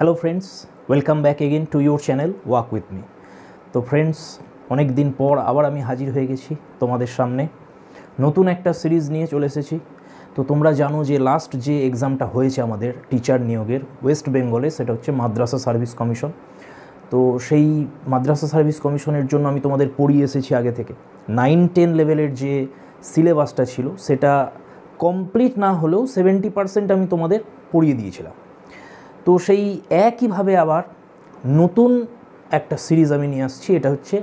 Hello friends, welcome back again to your channel walk with me. তো friends, অনেক দিন পর আবার আমি হাজির হয়ে গেছি তোমাদের সামনে, নতুন একটা সিরিজ নিয়ে চলে এসেছি। তো তোমরা জানো যে লাস্ট যে এক্সামটা হয়েছে আমাদের টিচার নিয়োগের ওয়েস্ট বেঙ্গলে, সেটা হচ্ছে মাদ্রাসা সার্ভিস কমিশন। তো সেই মাদ্রাসা সার্ভিস কমিশনের জন্য আমি তোমাদের পড়িয়ে এসেছি আগে থেকে। 9-10 লেভেলের যে সিলেবাসটা ছিল সেটা কমপ্লিট না হলেও 70% আমি তোমাদের পড়িয়ে দিয়েছিলাম। তো সেই একইভাবে আবার নতুন একটা সিরিজ আমি নিয়ে আসছি। এটা হচ্ছে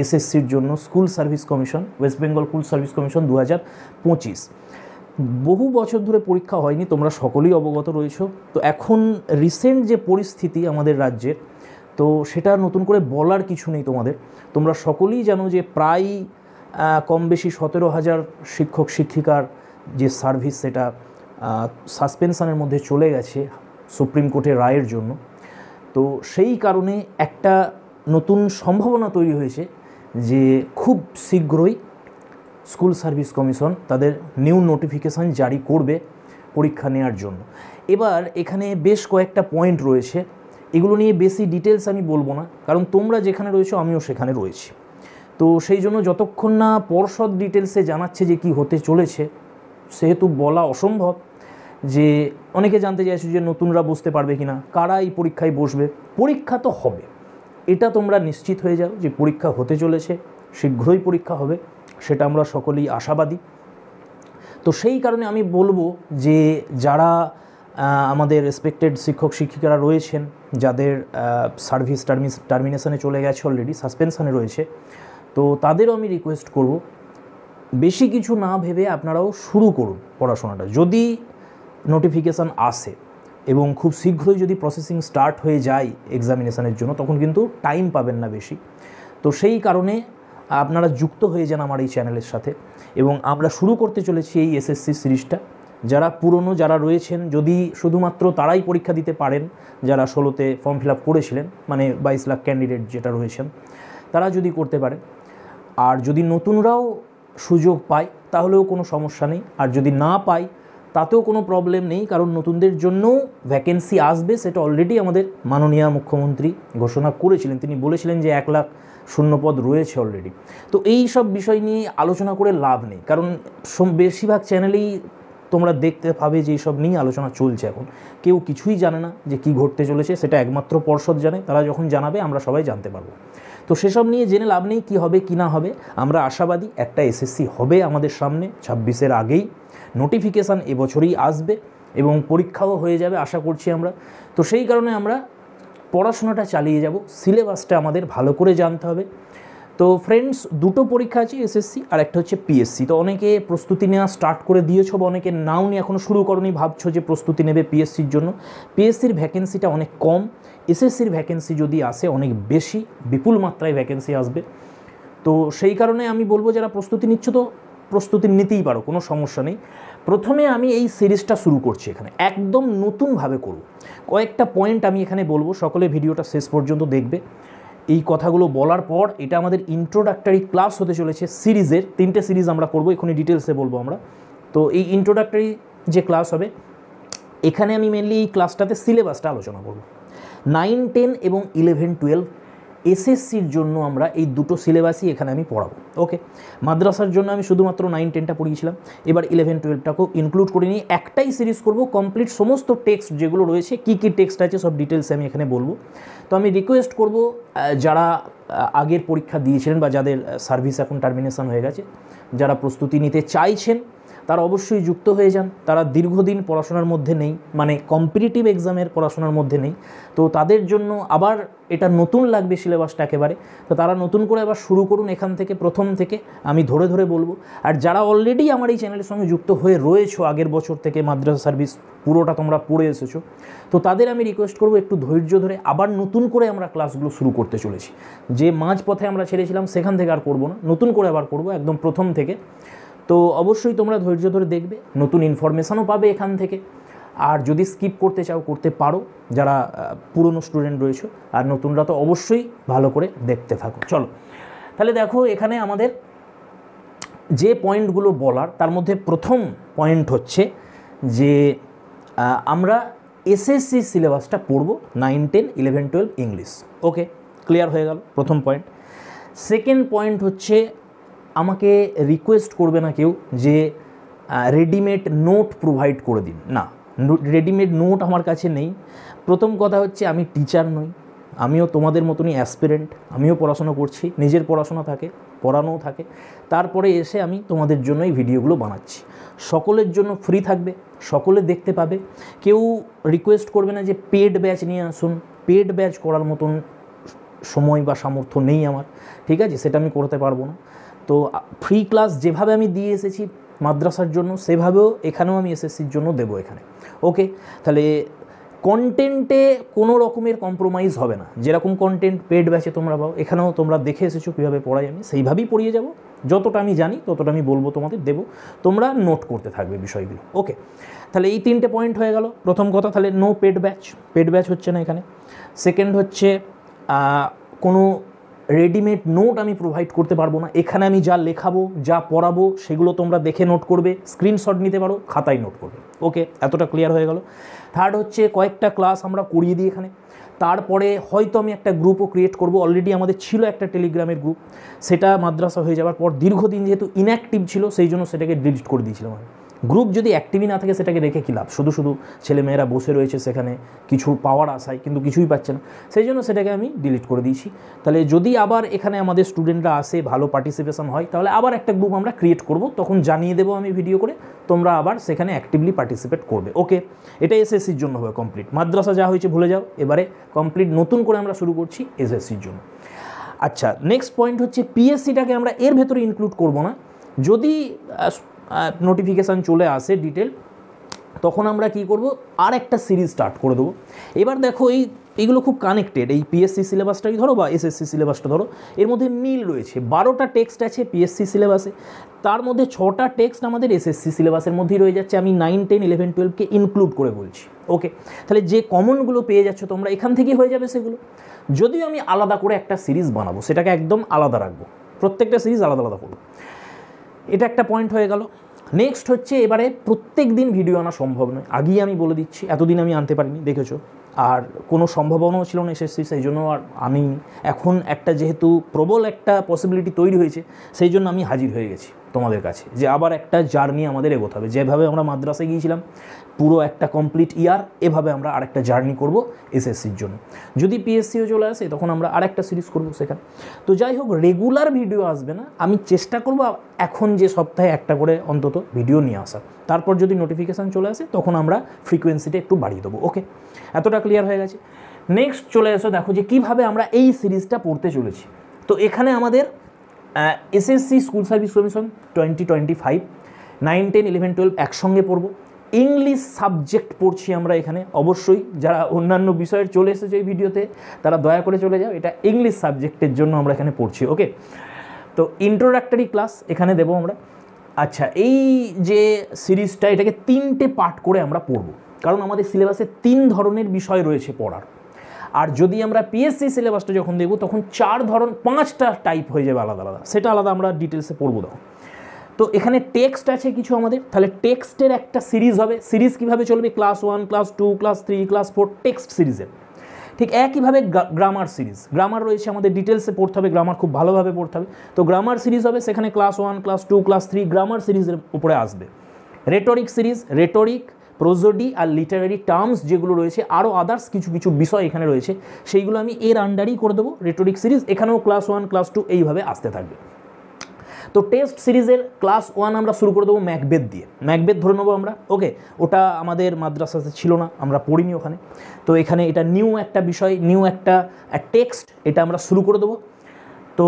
এসএসসির জন্য school service commission, West Bengal school service commission 2025। বহু বছর ধরে পরীক্ষা হয়নি, তোমরা সকলেই অবগত রয়েছো। তো এখন রিসেন্ট যে পরিস্থিতি আমাদের রাজ্যের, তো সেটা নতুন করে বলার কিছু নেই তোমাদের। তোমরা সকলেই জানো যে প্রায় কম বেশি 17,000 শিক্ষক শিক্ষিকার যে সার্ভিস সেটা সাসপেনশনের মধ্যে চলে গেছে সুপ্রিম কোর্টের রায়ের জন্য। তো সেই কারণে একটা নতুন সম্ভাবনা তৈরি হয়েছে যে খুব শীঘ্রই স্কুল সার্ভিস কমিশন তাদের নিউ নোটিফিকেশান জারি করবে পরীক্ষা নেওয়ার জন্য। এবার এখানে বেশ কয়েকটা পয়েন্ট রয়েছে, এগুলো নিয়ে বেশি ডিটেলস আমি বলবো না, কারণ তোমরা যেখানে রয়েছো আমিও সেখানে রয়েছি। তো সেই জন্য যতক্ষণ না পর্ষদ ডিটেলসে জানাচ্ছে যে কি হতে চলেছে, সেহেতু বলা অসম্ভব। যে অনেকে জানতে চাইছো যে নতুনরা বসতে পারবে কিনা, কারা এই পরীক্ষায় বসবে। পরীক্ষা তো হবে, এটা তোমরা নিশ্চিত হয়ে যাও যে পরীক্ষা হতে চলেছে, শীঘ্রই পরীক্ষা হবে, সেটা আমরা সকলেই আশাবাদী। তো সেই কারণে আমি বলবো যে যারা আমাদের রেসপেক্টেড শিক্ষক শিক্ষিকারা রয়েছেন, যাদের সার্ভিস টার্মিনেশনে চলে গেছে, অলরেডি সাসপেনশনে রয়েছে, তো তাদেরও আমি রিকোয়েস্ট করব বেশি কিছু না ভেবে আপনারাও শুরু করুন পড়াশোনাটা। যদি নোটিফিকেশান আসে এবং খুব শীঘ্রই যদি প্রসেসিং স্টার্ট হয়ে যায় এক্সামিনেশানের জন্য, তখন কিন্তু টাইম পাবেন না বেশি। তো সেই কারণে আপনারা যুক্ত হয়ে যান আমার এই চ্যানেলের সাথে, এবং আমরা শুরু করতে চলেছি এই এসএসসি সিরিজটা। যারা পুরনো যারা রয়েছেন, যদি শুধুমাত্র তারাই পরীক্ষা দিতে পারেন যারা 16তে ফর্ম ফিল আপ করেছিলেন, মানে 22 লাখ ক্যান্ডিডেট যেটা রয়েছেন, তারা যদি করতে পারে। আর যদি নতুনরাও সুযোগ পায় তাহলেও কোনো সমস্যা নেই, আর যদি না পায় তাতেও কোনো প্রবলেম নেই, কারণ নতুনদের জন্যও ভ্যাকেন্সি আসবে। সেটা অলরেডি আমাদের মাননীয় মুখ্যমন্ত্রী ঘোষণা করেছিলেন, তিনি বলেছিলেন যে 1 লাখ শূন্যপদ রয়েছে অলরেডি। তো এই সব বিষয় নিয়ে আলোচনা করে লাভ নেই, কারণ বেশিরভাগ চ্যানেলেই তোমরা দেখতে পাবে যে এইসব নিয়ে আলোচনা চলছে। এখন কেউ কিছুই জানে না যে কি ঘটতে চলেছে, সেটা একমাত্র পর্ষদ জানে। তারা যখন জানাবে আমরা সবাই জানতে পারবো। তো সেসব নিয়ে জেনে লাভ নেই, কী হবে কি না হবে। আমরা আশাবাদী একটা এসএসসি হবে আমাদের সামনে 26-এর আগেই। নোটিফিকেশান এবছরই আসবে এবং পরীক্ষাও হয়ে যাবে আশা করছি আমরা। তো সেই কারণে আমরা পড়াশোনাটা চালিয়ে যাব, সিলেবাসটা আমাদের ভালো করে জানতে হবে। তো ফ্রেন্ডস, দুটো পরীক্ষা আছে, এসএসসি আর একটা হচ্ছে পিএসসি। তো অনেকে প্রস্তুতি নেওয়া স্টার্ট করে দিয়েছো, বা অনেকে নাও নিয়ে এখনও শুরু করনি, ভাবছো যে প্রস্তুতি নেবে পিএসসির জন্য। পিএসসির ভ্যাকেন্সিটা অনেক কম, এসএসসির ভ্যাকেন্সি যদি আসে অনেক বেশি, বিপুল মাত্রায় ভ্যাকেন্সি আসবে। তো সেই কারণে আমি বলবো যারা প্রস্তুতি নিচ্ছ তো প্রস্তুতি নিতেই পারো, কোনো সমস্যা নেই। প্রথমে আমি এই সিরিজটা শুরু করছি, এখানে একদম নতুনভাবে করব। কয়েকটা পয়েন্ট আমি এখানে বলবো, সকলে ভিডিওটা শেষ পর্যন্ত দেখবে। এই কথাগুলো বলার পর এটা আমাদের ইন্ট্রোডাক্টরি ক্লাস হতে চলেছে সিরিজের। 3টে সিরিজ আমরা করবো, এখনই ডিটেলসে বলবো আমরা। তো এই ইন্ট্রোডাক্টরি যে ক্লাস হবে, এখানে আমি মেনলি এই ক্লাসটাতে সিলেবাসটা আলোচনা করব। 9, 10 এবং 11, 12 এসএসসির জন্য আমরা এই দুটো সিলেবাসই এখানে আমি পড়াবো। ওকে, মাদ্রাসার জন্য আমি শুধুমাত্র 9, 10টা পড়িয়েছিলাম, এবার 11, 12টাকেও ইনক্লুড করে নিয়ে একটাই সিরিজ করব। কমপ্লিট সমস্ত টেক্সট যেগুলো রয়েছে, কী কী টেক্সট আছে সব ডিটেলসে আমি এখানে বলবো। তো আমি রিকোয়েস্ট করব যারা আগের পরীক্ষা দিয়েছিলেন বা যাদের সার্ভিস এখন টার্মিনেশন হয়ে গেছে, যারা প্রস্তুতি নিতে চাইছেন তারা অবশ্যই যুক্ত হয়ে যান। তারা দীর্ঘদিন পড়াশোনার মধ্যে নেই, মানে কম্পিটিটিভ এক্সামের পড়াশোনার মধ্যে নেই, তো তাদের জন্য আবার এটা নতুন লাগবে সিলেবাসটা একেবারে। তো তারা নতুন করে আবার শুরু করুন এখান থেকে, প্রথম থেকে আমি ধরে ধরে বলবো। আর যারা অলরেডি আমার এই চ্যানেলের সঙ্গে যুক্ত হয়ে রয়েছো আগের বছর থেকে, মাদ্রাসা সার্ভিস পুরোটা তোমরা পড়ে এসেছো, তো তাদের আমি রিকোয়েস্ট করবো একটু ধৈর্য ধরে আবার নতুন করে আমরা ক্লাসগুলো শুরু করতে চলেছি। যে মাঝপথে আমরা ছেড়েছিলাম সেখান থেকে আর করবো না, নতুন করে আবার করবো একদম প্রথম থেকে। তো অবশ্যই তোমরা ধৈর্য ধরে দেখবে, নতুন ইনফরমেশানও পাবে এখান থেকে। আর যদি স্কিপ করতে চাও করতে পারো, যারা পুরনো স্টুডেন্ট রয়েছে, আর নতুনরা তো অবশ্যই ভালো করে দেখতে থাকো। চলো তাহলে দেখো, এখানে আমাদের যে পয়েন্টগুলো বলার, তার মধ্যে প্রথম পয়েন্ট হচ্ছে যে আমরা এসএসসি সিলেবাসটা পড়বো 9, 10, 11, 12 ইংলিশ। ওকে, ক্লিয়ার হয়ে গেল প্রথম পয়েন্ট। সেকেন্ড পয়েন্ট হচ্ছে, আমাকে রিকোয়েস্ট করবে না কেউ যে রেডিমেড নোট প্রোভাইড করে দিন, না, রেডিমেড নোট আমার কাছে নেই। প্রথম কথা হচ্ছে, আমি টিচার নই, আমিও তোমাদের মতনই অ্যাসপিরেন্ট, আমিও পড়াশোনা করছি, নিজের পড়াশোনা থাকে, পড়ানোও থাকে, তারপরে এসে আমি তোমাদের জন্য এই ভিডিওগুলো বানাচ্ছি। সকলের জন্য ফ্রি থাকবে, সকলে দেখতে পাবে, কেউ রিকোয়েস্ট করবে না যে পেড ব্যাচ নিয়ে আসুন। পেড ব্যাচ করার মতন সময় বা সামর্থ্য নেই আমার, ঠিক আছে, সেটা আমি করতে পারবো না। তো ফ্রি ক্লাস যেভাবে আমি দিয়ে এসেছি মাদ্রাসার জন্য, সেভাবেও এখানেও আমি এসএসসির জন্য দেবো এখানে। ওকে, তাহলে কন্টেন্টে কোনো রকমের কম্প্রোমাইজ হবে না। যেরকম কন্টেন্ট পেড ব্যাচে তোমরা পাও, এখানেও তোমরা দেখে এসেছো কীভাবে পড়াই আমি, সেইভাবেই পড়িয়ে যাব। যতটা আমি জানি ততটা আমি বলবো, তোমাদের দেবো, তোমরা নোট করতে থাকবে বিষয়গুলো। ওকে, তাহলে এই 3টে পয়েন্ট হয়ে গেল। প্রথম কথা, তাহলে no paid batch, paid batch হচ্ছে না এখানে। সেকেন্ড হচ্ছে, কোনো রেডিমেড নোট আমি প্রোভাইড করতে পারবো না। এখানে আমি যা লেখাবো, যা পড়াবো, সেগুলো তোমরা দেখে নোট করবে, স্ক্রিনশট নিতে পারো, খাতায় নোট করবে। ওকে, এতটা ক্লিয়ার হয়ে গেল। থার্ড হচ্ছে, কয়েকটা ক্লাস আমরা করিয়ে দিই এখানে, তারপরে হয়তো আমি একটা গ্রুপও ক্রিয়েট করব। অলরেডি আমাদের ছিল একটা টেলিগ্রামের গ্রুপ, সেটা মাদ্রাসা হয়ে যাওয়ার পর দীর্ঘদিন যেহেতু ইনঅ্যাক্টিভ ছিল, সেই জন্য সেটাকে ডিলিট করে দিয়েছিলাম আমি। গ্রুপ যদি অ্যাক্টিভই না থাকে, সেটাকে রেখে কী লাভ? শুধু শুধু ছেলেমেয়েরা বসে রয়েছে সেখানে কিছু পাওয়ার আশায়, কিন্তু কিছুই পাচ্ছে না, সেই জন্য সেটাকে আমি ডিলিট করে দিয়েছি। তাহলে যদি আবার এখানে আমাদের স্টুডেন্টরা আসে, ভালো পার্টিসিপেশন হয়, তাহলে আবার একটা গ্রুপ আমরা ক্রিয়েট করব, তখন জানিয়ে দেবো আমি ভিডিও করে, তোমরা আবার সেখানে অ্যাক্টিভলি পার্টিসিপেট করবে। ওকে, এটা এসএসসির জন্য হবে কমপ্লিট। মাদ্রাসা যা হয়েছে ভুলে যাও, এবারে কমপ্লিট নতুন করে আমরা শুরু করছি এসএসসির জন্য। আচ্ছা, নেক্সট পয়েন্ট হচ্ছে, পিএসসিটাকে আমরা এর ভেতরে ইনক্লুড করব না। যদি নোটিফিকেশান চলে আসে ডিটেল, তখন আমরা কি করব, আর একটা সিরিজ স্টার্ট করে দেবো। এবার দেখো, এইগুলো খুব কানেক্টেড। এই পিএসসি সিলেবাসটাই ধরো বা এসএসসি সিলেবাসটা ধরো, এর মধ্যে মিল রয়েছে। 12টা টেক্সট আছে পিএসসি সিলেবাসে, তার মধ্যে 6টা টেক্সট আমাদের এসএসসি সিলেবাসের মধ্যেই রয়ে যাচ্ছে। আমি 9, 10, 11, 12কে ইনক্লুড করে বলছি। ওকে, তাহলে যে কমনগুলো পেয়ে যাচ্ছ তোমরা, এখান থেকেই হয়ে যাবে সেগুলো। যদিও আমি আলাদা করে একটা সিরিজ বানাবো, সেটাকে একদম আলাদা রাখবো, প্রত্যেকটা সিরিজ আলাদা আলাদা করবো। এটা একটা পয়েন্ট হয়ে গেল। নেক্সট হচ্ছে, এবারে প্রত্যেক দিন ভিডিও আনা সম্ভব নয়, আগেই আমি বলে দিচ্ছি, এতদিন আমি আনতে পারিনি, দেখেছো, আর কোনো সম্ভাবনাও ছিল না এসএসসি, সেই জন্য আর আনিনি। এখন একটা যেহেতু প্রবল একটা পসিবিলিটি তৈরি হয়েছে, সেই জন্য আমি হাজির হয়ে গেছি তোমাদের কাছে, যে আবার একটা জার্নি আমাদের এগোতে হবে। যেভাবে আমরা মাদ্রাসায় গিয়েছিলাম পুরো একটা কমপ্লিট ইয়ার, এভাবে আমরা আরেকটা জার্নি করব এসএসসির জন্য। যদি পিএসসিও চলে আসে, তখন আমরা আরেকটা সিরিজ করব সেখানে। তো যাই হোক, রেগুলার ভিডিও আসবে না, আমি চেষ্টা করব এখন যে সপ্তাহে একটা করে অন্তত ভিডিও নিয়ে আসা। তারপর যদি নোটিফিকেশান চলে আসে, তখন আমরা ফ্রিকোয়েন্সিটা একটু বাড়িয়ে দেবো। ওকে, এতটা ক্লিয়ার হয়ে গেছে। নেক্সট চলে এসো, দেখো যে কীভাবে আমরা এই সিরিজটা পড়তে চলেছি। তো এখানে আমাদের এসএসসি স্কুল সার্ভিস কমিশন 2025, 9, 10, 11, 12 একসঙ্গে পড়বো। ইংলিশ সাবজেক্ট পড়ছি আমরা এখানে। অবশ্যই যারা অন্যান্য বিষয়ের চলে এসেছে এই ভিডিওতে, তারা দয়া করে চলে যাও, এটা ইংলিশ সাবজেক্টের জন্য আমরা এখানে পড়ছি। ওকে, তো ইন্ট্রোডাক্টরি ক্লাস এখানে দেবো আমরা। আচ্ছা, এই যে সিরিজটা, এটাকে 3টে পার্ট করে আমরা পড়ব, কারণ আমাদের সিলেবাসে 3 ধরনের বিষয় রয়েছে পড়ার। আর যদি আমরা পিএসসি সিলেবাসটা যখন দেবো, তখন 5টা টাইপ হয়ে যাবে আলাদা আলাদা, সেটা আলাদা আমরা ডিটেলসে পড়বো তখন। তো এখানে টেক্সট আছে কিছু আমাদের, তাহলে টেক্সটের একটা সিরিজ হবে। সিরিজ কীভাবে চলবে, class 1, class 2, class 3, class 4 text সিরিজের। ঠিক একইভাবে গ্রামার সিরিজ, গ্রামার রয়েছে আমাদের, ডিটেলসে পড়তে হবে, গ্রামার খুব ভালোভাবে পড়তে হবে। তো গ্রামার সিরিজ হবে, সেখানে ক্লাস 1, ক্লাস 2, ক্লাস 3 গ্রামার সিরিজের উপরে আসবে। রেটরিক সিরিজ, রেটরিক, প্রোজোডি আর লিটারারি টার্মস যেগুলো রয়েছে, আরও আদার্স কিছু কিছু বিষয় এখানে রয়েছে, সেইগুলো আমি এর আন্ডারেই করে দেবো রেটরিক সিরিজ। এখানেও ক্লাস 1, ক্লাস 2 এইভাবে আসতে থাকবে। তো টেস্ট সিরিজের ক্লাস 1 আমরা শুরু করে দেবো ম্যাকবেথ দিয়ে। ম্যাকবেথ ধরে নেবো আমরা। ওকে, ওটা আমাদের মাদ্রাসাতে ছিল না, আমরা পড়িনি ওখানে। তো এখানে এটা নিউ একটা বিষয়, নিউ একটা টেক্সট, এটা আমরা শুরু করে দেবো। তো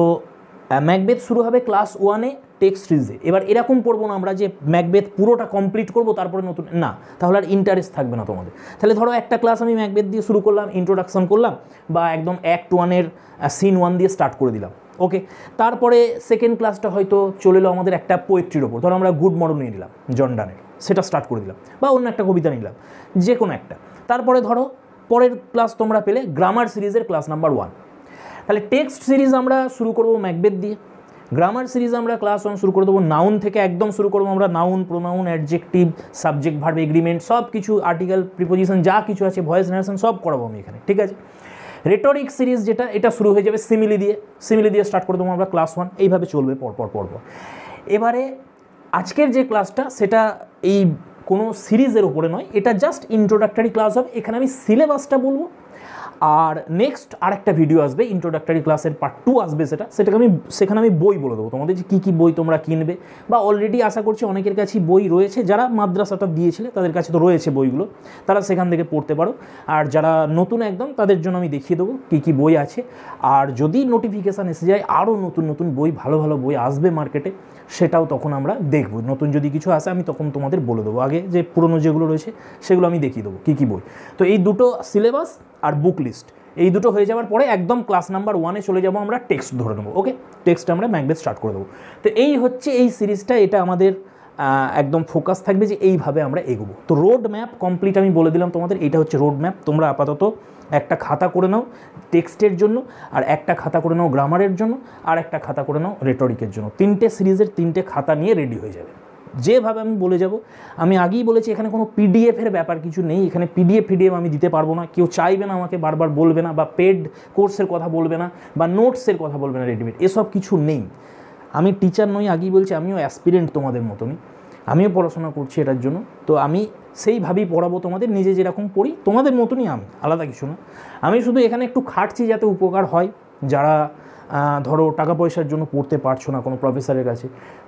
ম্যাকবেথ শুরু হবে ক্লাস 1-এ টেক্সট সিরিজে। এবার এরকম পড়বো না আমরা যে ম্যাকবেথ পুরোটা কমপ্লিট করবো তারপরে নতুন, না, তাহলে আর ইন্টারেস্ট থাকবে না তোমাদের। তাহলে ধরো একটা ক্লাস আমি ম্যাকবেথ দিয়ে শুরু করলাম, ইন্ট্রোডাকশন করলাম, বা একদম অ্যাক্ট 1-এর সিন 1 দিয়ে স্টার্ট করে দিলাম। ওকে, তারপরে সেকেন্ড ক্লাসটা হয়তো চলে এলো আমাদের একটা পোয়েট্রির ওপর, ধরো আমরা গুড মর্নিং নিয়ে নিলাম জন ডানের, সেটা স্টার্ট করে দিলাম, বা অন্য একটা কবিতা নিলাম, যে কোনো একটা। তারপরে ধরো পরের ক্লাস তোমরা পেলে গ্রামার সিরিজের ক্লাস নাম্বার 1। তাহলে টেক্সট সিরিজ আমরা শুরু করবো ম্যাকবেথ দিয়ে। গ্রামার সিরিজ আমরা ক্লাস 1 শুরু করে দেবো, নাউন থেকে একদম শুরু করবো আমরা, noun, pronoun, adjective, subject, verb, agreement সব কিছু, আর্টিকেল, প্রিপোজিশন যা কিছু আছে, ভয়েস নারেশন সব করাবো আমি এখানে, ঠিক আছে। রেটরিক সিরিজ যেটা, এটা শুরু হয়ে যাবে সিমিলি দিয়ে স্টার্ট করে দেবো আমরা ক্লাস 1, এইভাবে চলবে পরপর। এবারে আজকের যে ক্লাসটা সেটা এই কোনো সিরিজের ওপরে নয়, এটা জাস্ট ইন্ট্রোডাক্টরি ক্লাস হবে। এখানে আমি সিলেবাসটা বলবো, আর নেক্সট আরেকটা ভিডিও আসবে ইন্ট্রোডাক্টরি ক্লাসের পার্ট 2 আসবে, সেখানে আমি বই বলে দেবো তোমাদের যে কী কী বই তোমরা কিনবে, বা অলরেডি আশা করছি অনেকের কাছেই বই রয়েছে, যারা মাদ্রাসাটা দিয়েছিলে তাদের কাছে তো রয়েছে বইগুলো, তারা সেখান থেকে পড়তে পারো। আর যারা নতুন একদম তাদের জন্য আমি দেখিয়ে দেবো কী কী বই আছে। আর যদি নোটিফিকেশান এসে যায় আরও নতুন বই, ভালো বই আসবে মার্কেটে, সেটাও তখন আমরা দেখব। নতুন যদি কিছু আসে আমি তখন তোমাদের বলে দেবো, আগে যে পুরনো যেগুলো রয়েছে সেগুলো আমি দেখিয়ে দেবো কী বই। তো এই দুটো সিলেবাস আর বুক লিস্ট, এই দুটো হয়ে যাওয়ার পরে একদম ক্লাস নাম্বার 1-এ চলে যাব আমরা, টেক্সট ধরে নেবো। ওকে, টেক্সট আমরা ম্যাকবেথ স্টার্ট করে দেবো। তো এই হচ্ছে এই সিরিজটা, এটা আমাদের একদম ফোকাস থাকবে যে এইভাবে আমরা এগোবো। তো রোড ম্যাপ কমপ্লিট আমি বলে দিলাম তোমাদের, এইটা হচ্ছে রোড ম্যাপ। তোমরা আপাতত একটা খাতা করে নাও টেক্সটের জন্য, আর একটা খাতা করে নাও গ্রামারের জন্য, আর একটা খাতা করে নাও রেটরিকের জন্য। 3টে সিরিজের 3টে খাতা নিয়ে রেডি হয়ে যাবে। যেভাবে আমি বলে যাব, আমি আগেই বলেছি এখানে কোনো পিডিএফের ব্যাপার কিছু নেই, এখানে পিডিএফ আমি দিতে পারবো না, কেউ চাইবে না আমাকে বারবার বলবে না, বা পেড কোর্সের কথা বলবে না, বা নোটসের কথা বলবে না রেডিমেড, এসব কিছু নেই। আমি টিচার নই, আগেই বলছি, আমিও অ্যাসপিরেন্ট তোমাদের মতনই, আমিও পড়াশোনা করছি এটার জন্য। তো আমি সেইভাবেই পড়াবো তোমাদের, নিজে যেরকম পড়ি তোমাদের মতনই আমি, আলাদা কিছু না। আমি শুধু এখানে একটু খাটছি যাতে উপকার হয়, যারা ধরো টাকা পয়সার জন্য পড়তে পারছো না কোনো প্রফেসরের কাছে,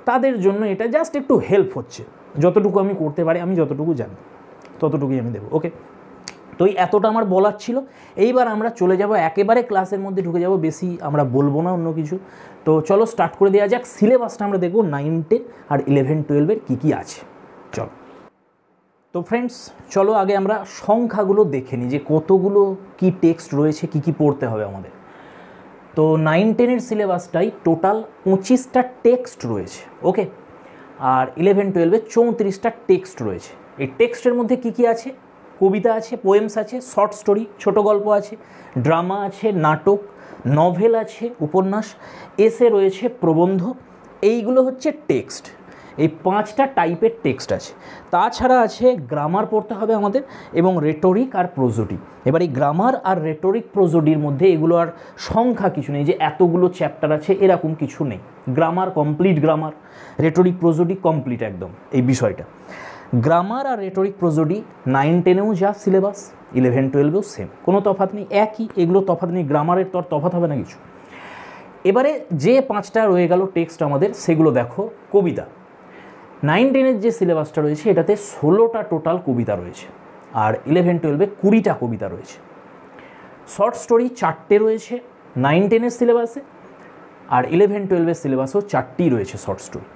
তাদের জন্য এটা জাস্ট একটু হেল্প হচ্ছে। যতটুকু আমি করতে পারি, আমি যতটুকু জানি ততটুকুই আমি দেবো। ওকে, তো এই এতটা আমার বলার ছিল। এইবার আমরা চলে যাব একেবারে ক্লাসের মধ্যে ঢুকে যাব, বেশি আমরা বলবো না অন্য কিছু। তো চলো স্টার্ট করে দেওয়া যাক। সিলেবাসটা আমরা দেখবো 9, 10 আর 11, 12-এর কী আছে। চলো, তো ফ্রেন্ডস চলো আগে আমরা সংখ্যাগুলো দেখে নিই যে কতগুলো কি টেক্সট রয়েছে, কি পড়তে হবে আমাদের। তো 9, 10-এর সিলেবাসটাই টোটাল 25টা টেক্সট রয়েছে। ওকে, আর 11, 12-এ 34টা টেক্সট রয়েছে। এই টেক্সটের মধ্যে কি আছে? কবিতা আছে, পোয়েমস আছে, শর্ট স্টোরি ছোট গল্প আছে, ড্রামা আছে, নাটক, নভেল আছে, উপন্যাস, এসে রয়েছে, প্রবন্ধ, এইগুলো হচ্ছে টেক্সট। এই 5টা টাইপের টেক্সট আছে। তাছাড়া আছে গ্রামার পড়তে হবে আমাদের, এবং রেটরিক আর প্রোজোডি। এবার এই গ্রামার আর রেটরিক প্রোজোডির মধ্যে এগুলো আর সংখ্যা কিছু নেই যে এতগুলো চ্যাপ্টার আছে, এরকম কিছু নেই। Grammar complete, grammar, rhetoric prosody complete একদম এই বিষয়টা। গ্রামার আর রেটরিক প্রোজোডি 9, 10-এও যা সিলেবাস, 11, 12-এও সেম, কোনো তফাৎ নেই, একই, এগুলো তফাৎ নেই। গ্রামারের তো তফাৎ হবে না কিছু। এবারে যে 5টা রয়ে গেল টেক্সট আমাদের, সেগুলো দেখো। কবিতা 9, 10-এর যে সিলেবাসটা রয়েছে এটাতে 16টা টোটাল কবিতা রয়েছে, আর 11, 12-এ 20টা কবিতা রয়েছে। শর্ট স্টোরি 4টে রয়েছে 9, 10-এর সিলেবাসে, আর 11, 12-এর সিলেবাসেও 4টি রয়েছে শর্ট স্টোরি।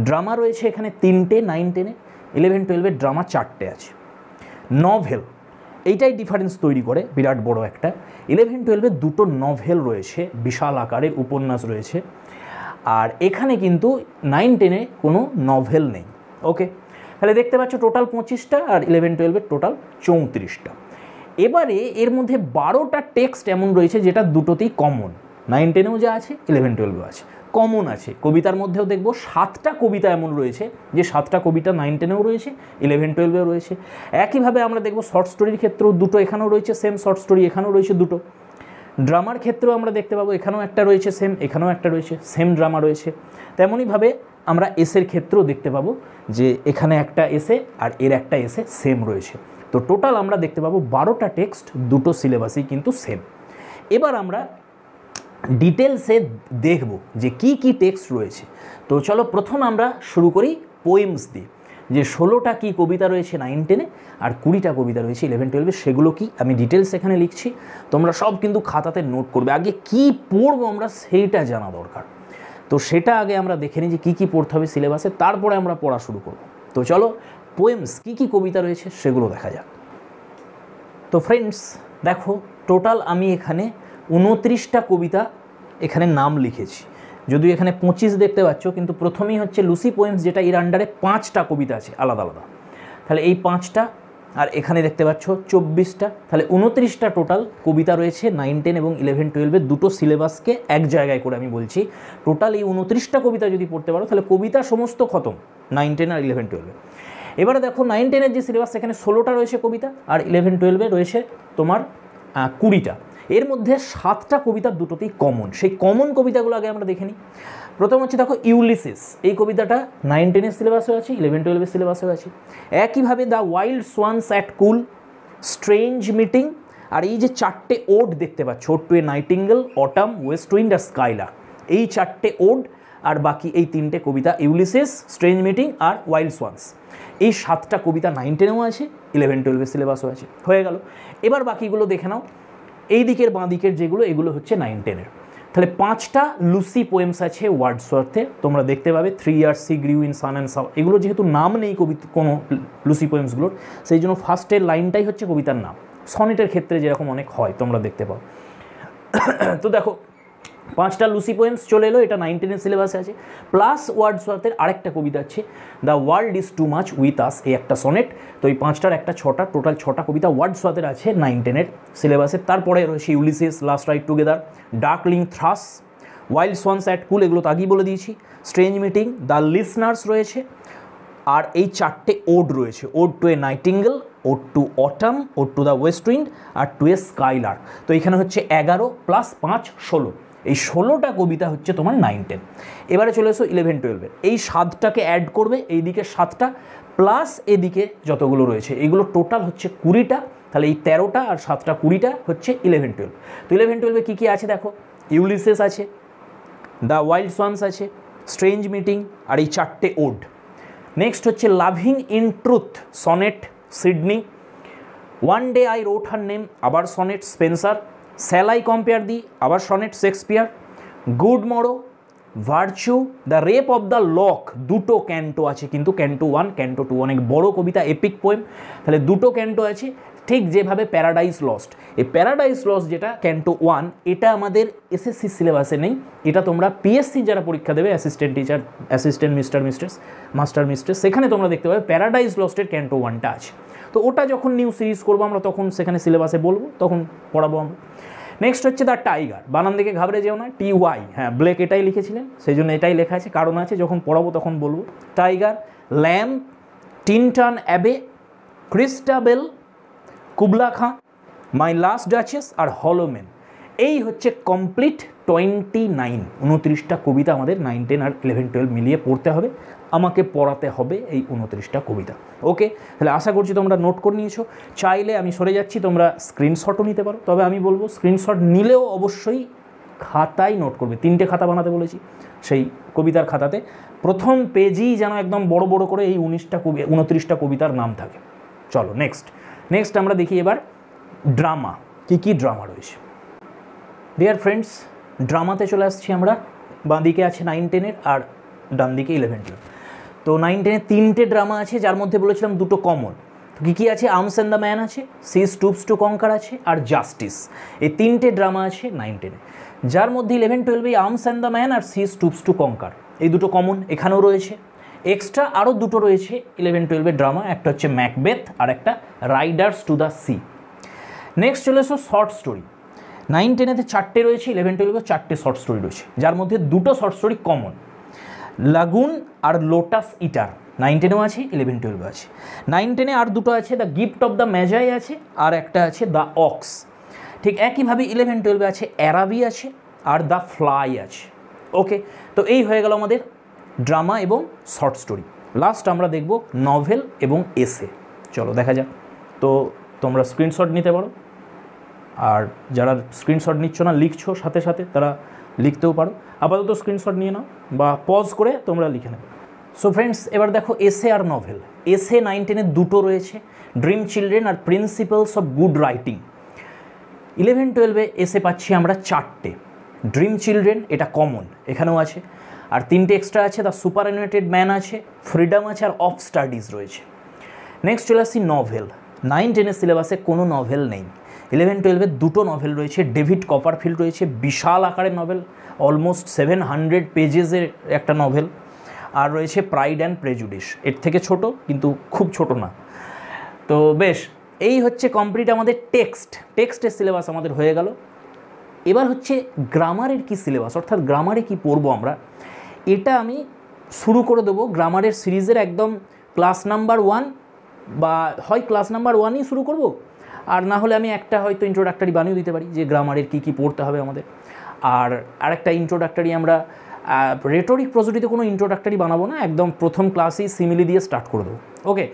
ড্রামা রয়েছে এখানে 3টে 9, 10-এ, 11, 12-এর ড্রামা 4টে আছে। নভেল, এইটাই ডিফারেন্স তৈরি করে বিরাট বড় একটা। 11, 12-এ 2টো নভেল রয়েছে, বিশাল আকারের উপন্যাস রয়েছে, আর এখানে কিন্তু 9, 10-এ কোনো নভেল নেই। ওকে, তাহলে দেখতে পাচ্ছ টোটাল 25টা, আর 11, 12-এর টোটাল 34টা। এবারে এর মধ্যে 12টা টেক্সট এমন রয়েছে যেটা দুটোতেই কমন, 9, 10-এও যা আছে, 11, 12-এও আছে, কমন আছে। কবিতার মধ্যেও দেখবো 7টা কবিতা এমন রয়েছে যে 7টা কবিতা 9, 10-এও রয়েছে, 11, 12-এও রয়েছে। একইভাবে আমরা দেখবো শর্ট স্টোরির ক্ষেত্রেও 2টো এখানেও রয়েছে, সেম শর্ট স্টোরি এখানেও রয়েছে 2টো। ড্রামার ক্ষেত্রেও আমরা দেখতে পাবো এখানেও একটা রয়েছে সেম, এখানেও একটা রয়েছে সেম, ড্রামা রয়েছে। তেমনইভাবে আমরা এসের ক্ষেত্রেও দেখতে পাবো যে এখানে একটা এসে আর এর একটা এসে সেম রয়েছে। তো টোটাল আমরা দেখতে পাবো 12টা টেক্সট, 2টো সিলেবাসই কিন্তু সেম। এবার আমরা ডিটেলসে দেখব যে কি টেক্সট রয়েছে। তো চলো প্রথম আমরা শুরু করি পোয়েমস দিয়ে, যে 16টা কি কবিতা রয়েছে 9, 10-এ, আর 20টা কবিতা রয়েছে 11, 12-এ, সেগুলো কি আমি ডিটেলস এখানে লিখছি, তোমরা সব কিন্তু খাতাতে নোট করবে। আগে কি পড়বো আমরা সেইটা জানা দরকার, তো সেটা আগে আমরা দেখে নিই যে কী পড়তে হবে সিলেবাসে, তারপরে আমরা পড়া শুরু করব। তো চলো পোয়েমস কি কবিতা রয়েছে সেগুলো দেখা যাক। তো ফ্রেন্ডস দেখো, টোটাল আমি এখানে 29টা কবিতা এখানে নাম লিখেছি, যদিও এখানে 25 দেখতে পাচ্ছ, কিন্তু প্রথমেই হচ্ছে লুসি পোয়েমস, যেটা এর আন্ডারে 5টা কবিতা আছে আলাদা আলাদা। তাহলে এই 5টা, আর এখানে দেখতে পাচ্ছ 24টা, তাহলে 29টা টোটাল কবিতা রয়েছে 9, 10 এবং 11, 12-এর দুটো সিলেবাসকে এক জায়গায় করে আমি বলছি। টোটাল এই 29টা কবিতা যদি পড়তে পারো তাহলে কবিতা সমস্ত খতম 9, 10 আর 11, 12-এ। এবারে দেখো 9, 10-এর যে সিলেবাস সেখানে 16টা রয়েছে কবিতা, আর 11, 12-এ রয়েছে তোমার 20টা। এর মধ্যে 7টা কবিতা দুটোতেই কমন। সেই কমন কবিতাগুলো আগে আমরা দেখে নিই। প্রথম হচ্ছে দেখো ইউলিসিস, এই কবিতাটা 9, 10-এর সিলেবাসেও আছে, 11, 12-এর সিলেবাসেও আছে। একইভাবে the wild swans at Coole, strange meeting, আর এই যে 4টে ওড দেখতে পাচ্ছ, ode to a nightingale, autumn, west wind আর স্কাইলার্ক, এই 4টে ওড, আর বাকি এই 3টে কবিতা ইউলিসিস, স্ট্রেঞ্জ মিটিং আর ওয়াইল্ড সোয়ানস। এই 7টা কবিতা 9, 10-এও আছে, 11, 12-এর সিলেবাসও আছে। হয়ে গেল। এবার বাকিগুলো দেখে নাও। এই দিকের বাঁ দিকের যেগুলো, এগুলো হচ্ছে 9, 10-এর। তাহলে 5টা লুসি পোয়েমস আছে ওয়ার্ডসওয়ার্থে, তোমরা দেখতে পাবে 3 years he grew in sun and sun। এগুলো যেহেতু নাম নেই কবিতা কোনো লুসি পোয়েমসগুলোর, সেই জন্য ফার্স্টের লাইনটাই হচ্ছে কবিতার নাম। সনেটের ক্ষেত্রে যেরকম অনেক হয় তোমরা দেখতে পাও। তো দেখো 5টা লুসি পোয়েমস চলে এলো, এটা 9, 10-এর সিলেবাসে আছে। প্লাস ওয়ার্ডসওয়ার্থের আরেকটা কবিতা আছে the world is too much with us, এই একটা সনেট। তো এই 5টার একটা 6টা, টোটাল 6টা কবিতা ওয়ার্ডসওয়ার্থের আছে 9, 10-এর সিলেবাসে। তারপরে রয়েছে Ulysses, last ride together, darkling thrush, wild swans at Coole, এগুলো তো আগেই বলে দিয়েছি। স্ট্রেঞ্জ মিটিং, দ্য লিসনার্স রয়েছে, আর এই 4টে ওড রয়েছে, ode to a nightingale, ode to autumn, ode to the west wind আর টু এ স্কাইলার্ক। তো এখানে হচ্ছে 11 + 5 16, এই 16টা কবিতা হচ্ছে তোমার 9, 10। এবারে চলে এসো 11, 12-এর। এই 7টাকে অ্যাড করবে, এইদিকে 7টা প্লাস এদিকে যতগুলো রয়েছে, এগুলো টোটাল হচ্ছে 20টা। তাহলে এই 13টা আর 7টা 20টা হচ্ছে 11, 12। তো 11, 12-এ কী কী আছে দেখো, ইউলিসিস আছে, দ্য ওয়াইল্ড সোয়ানস আছে, স্ট্রেঞ্জ মিটিং আর এই 4টে ওড। নেক্সট হচ্ছে loving in truth, sonnet Sidney, one day I wrote her name, আবার sonnet Spenser, shall I compare thee, আবার sonnet Shakespeare, good morrow, virtue, the rape of the lock, দুটো canto আছে কিন্তু, canto 1, canto 2, অনেক বড় কবিতা, epic poem, তাহলে দুটো canto আছে। ঠিক যেভাবে প্যারাডাইস লস্ট, এই প্যারাডাইস লস্ট যেটা ক্যান্টো 1, এটা আমাদের এসএসসি সিলেবাসে নেই, এটা তোমরা পিএসসি যারা পরীক্ষা দেবে, assistant teacher, assistant master mistress, সেখানে তোমরা দেখতে পাবে প্যারাডাইস লস্টের ক্যান্টো 1টা আছে। তো ওটা যখন নিউ সিরিজ করবো আমরা, তখন সেখানে সিলেবাসে বলবো, তখন পড়াবো আমরা। নেক্সট হচ্ছে দ্য টাইগার, বানান দিকে ঘাবড়ে যেও না, TY, হ্যাঁ ব্লেক এটাই লিখেছিলেন, সেই জন্য এটাই লেখা আছে, কারণ আছে, যখন পড়াবো তখন বলবো। Tiger, lamb, Tintern Abbey, Christabel, Kubla Khan, my last duchess আর হলোম্যান। এই হচ্ছে কমপ্লিট 29টা কবিতা আমাদের 9, 10 আর 11, 12 মিলিয়ে পড়তে হবে, আমাকে পড়াতে হবে এই 29টা কবিতা। ওকে, তাহলে আশা করছি তোমরা নোট করে নিয়েছো। চাইলে আমি সরে যাচ্ছি, তোমরা স্ক্রিনশটও নিতে পারো, তবে আমি বলবো স্ক্রিনশট নিলেও অবশ্যই খাতায় নোট করবে। 3টে খাতা বানাতে বলেছি, সেই কবিতার খাতাতে প্রথম পেজেই যেন একদম বড় বড় করে এই 29টা কবিতার নাম থাকে। চলো নেক্সট আমরা দেখি এবার ড্রামা, কী ড্রামা রয়েছে। ডিয়ার ফ্রেন্ডস, ড্রামাতে চলে আসছি আমরা। বাঁ দিকে আছে 9, 10-এর আর ডান দিকে 11, 12। তো 9, 10-এ 3টে ড্রামা আছে, যার মধ্যে বলেছিলাম দুটো কমন। তো কী আছে, আর্মস অ্যান্ড দ্য ম্যান আছে, সি স্টুপস টু কঙ্কার আছে, আর জাস্টিস। এই 3টে ড্রামা আছে 9, 10-এ, যার মধ্যে 11, 12-এ আর্মস অ্যান্ড দ্য ম্যান আর সি স্টুপস টু কঙ্কার, এই দুটো কমন এখানেও রয়েছে। এক্সট্রা আরও দুটো রয়েছে 11, 12-এর ড্রামা, একটা হচ্ছে ম্যাকবেথ আর একটা Riders to the sea. Next চলে এসো শর্ট স্টোরি। 9, 10-এতে 4টে রয়েছে, 11, 12-এ 4টে শর্ট স্টোরি রয়েছে, যার মধ্যে দুটো শর্ট স্টোরি কমন, লাগুন আর লোটাস ইটার। 9, 10-এও আছে, 11, 12-এও আছে। 9, 10-এ আর দুটো আছে, দ্য গিফট অফ দ্য ম্যাজাই আছে, আর একটা আছে দ্য অক্স। ঠিক একইভাবে 11, 12-এ আছে অ্যারাবি আছে আর দ্য ফ্লাই আছে। ওকে, তো এই হয়ে গেল আমাদের ড্রামা এবং শর্ট স্টোরি। লাস্ট আমরা দেখব নভেল এবং এসে। চলো দেখা যাক। তো তোমরা স্ক্রিনশট নিতে পারো, আর যারা স্ক্রিনশট নিচ্ছ না, লিখছো সাথে সাথে, তারা লিখতেও পারো। আপাতত স্ক্রিনশট নিয়ে নাও বা পজ করে তোমরা লিখে নেবে। সো ফ্রেন্ডস, এবার দেখো এসে আর নভেল। এসে 9, 10-এ দুটো রয়েছে, ড্রিম চিলড্রেন আর প্রিন্সিপালস অফ গুড রাইটিং। 11, 12-এ এসে পাচ্ছি আমরা 4টে। ড্রিম চিলড্রেন এটা কমন, এখানেও আছে, আর 3টে এক্সট্রা আছে, দ্য সুপার অ্যানিমেটেড ম্যান আছে, ফ্রিডম আছে, আর অফ স্টাডিজ রয়েছে। নেক্সট চলে আসছি নভেল। 9, 10-এর সিলেবাসে কোনো নভেল নেই। 11, 12-এর দুটো নভেল রয়েছে, ডেভিড কপারফিল্ড রয়েছে, বিশাল আকারের নভেল, অলমোস্ট 700 পেজেসের একটা নভেল, আর রয়েছে প্রাইড অ্যান্ড প্রেজুডিস, এর থেকে ছোট কিন্তু খুব ছোট না। তো বেশ, এই হচ্ছে কমপ্লিট আমাদের টেক্সটের সিলেবাস আমাদের হয়ে গেল। এবার হচ্ছে গ্রামারের কি সিলেবাস, অর্থাৎ গ্রামারে কি পড়বো আমরা, এটা আমি শুরু করে দেবো গ্রামারের সিরিজের একদম ক্লাস নাম্বার 1, বা হয় ক্লাস নাম্বার 1ই শুরু করব, আর না হলে আমি একটা হয়তো ইন্ট্রোডাক্টরি বানিয়ে দিতে পারি যে গ্রামারের কী কী পড়তে হবে আমাদের। আর আরেকটা ইন্ট্রোডাক্টরি আমরা রেটরিক প্রসোডিতে কোনো ইন্ট্রোডাক্টরি বানাবো না, একদম প্রথম ক্লাসেই সিমিলি দিয়ে স্টার্ট করে দেবো। ওকে,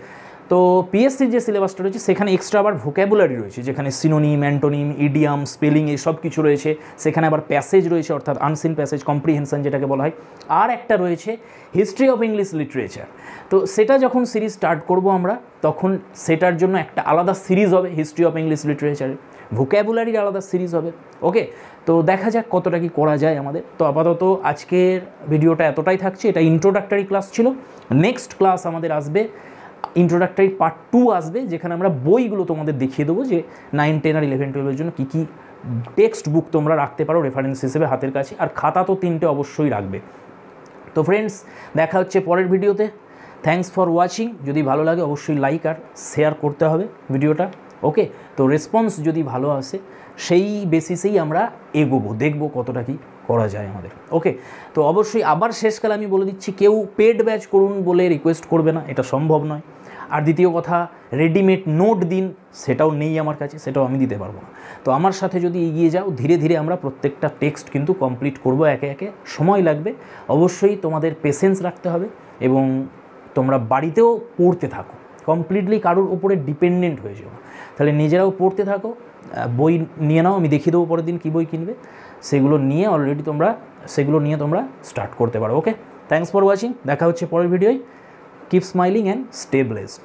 তো পিএসসির যে সিলেবাসটা রয়েছে সেখানে এক্সট্রা আবার ভোক্যাবুলারি রয়েছে, যেখানে সিনোনিম, অ্যান্টোনিম, ইডিয়াম, স্পেলিং এইসব কিছু রয়েছে। সেখানে আবার প্যাসেজ রয়েছে, অর্থাৎ আনসিন প্যাসেজ, কম্প্রিহেনশন যেটাকে বলা হয়। আর একটা রয়েছে হিস্ট্রি অফ ইংলিশ লিটারেচার। তো সেটা যখন সিরিজ স্টার্ট করব আমরা, তখন সেটার জন্য একটা আলাদা সিরিজ হবে হিস্ট্রি অফ ইংলিশ লিটারেচারের, ভোক্যাবুলারির আলাদা সিরিজ হবে। ওকে, তো দেখা যাক কতটা কি করা যায় আমাদের। তো আপাতত আজকের ভিডিওটা এতটাই থাকছে, এটা ইন্ট্রোডাক্টরি ক্লাস ছিল। নেক্সট ক্লাস আমাদের আসবে ইন্ট্রোডাক্টরি পার্ট 2 আসবে, যেখানে আমরা বইগুলো তোমাদের দেখিয়ে দেবো যে 9, 10 আর 11, 12-এর জন্য কী কী টেক্সট বুক তোমরা রাখতে পারো রেফারেন্স হিসেবে হাতের কাছে, আর খাতা তো 3টে অবশ্যই রাখবে। তো ফ্রেন্ডস, দেখা হচ্ছে পরের ভিডিওতে। Thanks for watching. যদি ভালো লাগে অবশ্যই লাইক আর শেয়ার করতে হবে ভিডিওটা। ওকে, তো রেসপন্স যদি ভালো আসে সেই বেসিসেই আমরা এগোবো, দেখবো কতটা কি করা যায় আমাদের। ওকে, তো অবশ্যই আবার শেষকালে আমি বলে দিচ্ছি, কেউ পেড ব্যাচ করুন বলে রিকোয়েস্ট করবে না, এটা সম্ভব নয়। আর দ্বিতীয় কথা, রেডিমেড নোট দিন, সেটাও নেই আমার কাছে, সেটাও আমি দিতে পারবো না। তো আমার সাথে যদি এগিয়ে যাও, ধীরে ধীরে আমরা প্রত্যেকটা টেক্সট কিন্তু কমপ্লিট করব, একে একে সময় লাগবে। অবশ্যই তোমাদের পেশেন্স রাখতে হবে এবং তোমরা বাড়িতেও পড়তে থাকো, কমপ্লিটলি কারোর উপরে ডিপেন্ডেন্ট হয়ে যাও। তাহলে নিজেরাও পড়তে থাকো, বই নিয়ে নাও, আমি দেখিয়ে দেবো পরের দিন কী বই কিনবে, সেগুলো নিয়ে তোমরা স্টার্ট করতে পারো। Okay, thanks for watching. দেখা হচ্ছে পরের ভিডিওয়। Keep smiling and stay blessed.